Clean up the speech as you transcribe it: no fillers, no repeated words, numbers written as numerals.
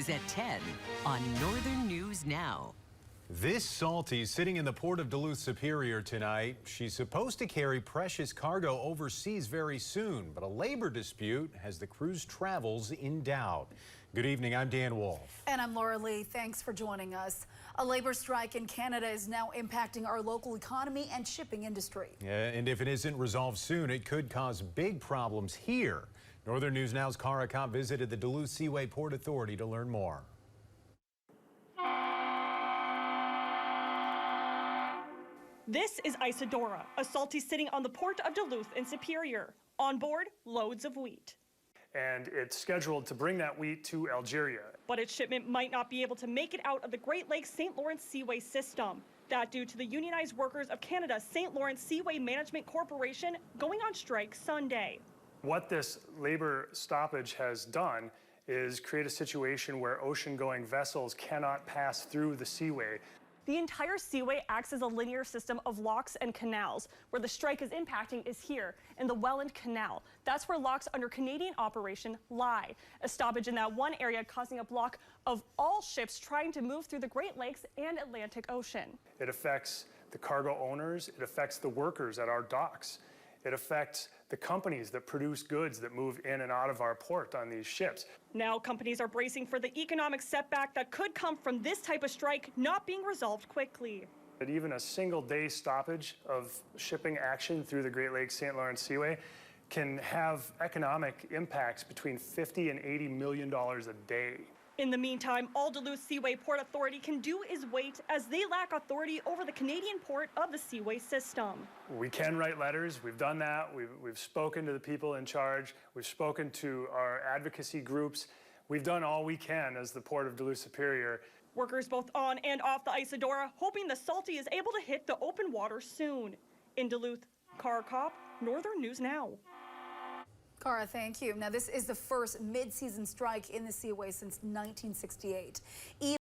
news at 10 on Northern News Now. This salty sitting in the port of Duluth Superior tonight. She's supposed to carry precious cargo overseas very soon, but a labor dispute has the crew's travels in doubt. Good evening, I'm Dan Wolf. And I'm Laura Lee. Thanks for joining us. A labor strike in Canada is now impacting our local economy and shipping industry. Yeah, and if it isn't resolved soon, it could cause big problems here. Northern News Now's Cara Kopp visited the Duluth Seaway Port Authority to learn more. This is Isadora, a salty sitting on the port of Duluth in Superior. On board, loads of wheat. And it's scheduled to bring that wheat to Algeria. But its shipment might not be able to make it out of the Great Lakes St. Lawrence Seaway system. That due to the Unionized Workers of Canada's St. Lawrence Seaway Management Corporation going on strike Sunday. What this labor stoppage has done is create a situation where ocean-going vessels cannot pass through the Seaway. The entire Seaway acts as a linear system of locks and canals. Where the strike is impacting is here in the Welland Canal. That's where locks under Canadian operation lie. A stoppage in that one area causing a block of all ships trying to move through the Great Lakes and Atlantic Ocean. It affects the cargo owners, it affects the workers at our docks. It affects the companies that produce goods that move in and out of our port on these ships. Now companies are bracing for the economic setback that could come from this type of strike not being resolved quickly. But even a single day stoppage of shipping action through the Great Lakes St. Lawrence Seaway can have economic impacts between $50 and $80 million a day. In the meantime, all Duluth Seaway Port Authority can do is wait, as they lack authority over the Canadian port of the Seaway system. We can write letters. We've done that. We've spoken to the people in charge. We've spoken to our advocacy groups. We've done all we can as the Port of Duluth Superior. Workers both on and off the Isadora hoping the Salty is able to hit the open water soon. In Duluth, Cara Kopp, Northern News Now. Cara, thank you. Now, this is the first mid-season strike in the Seaway since 1968.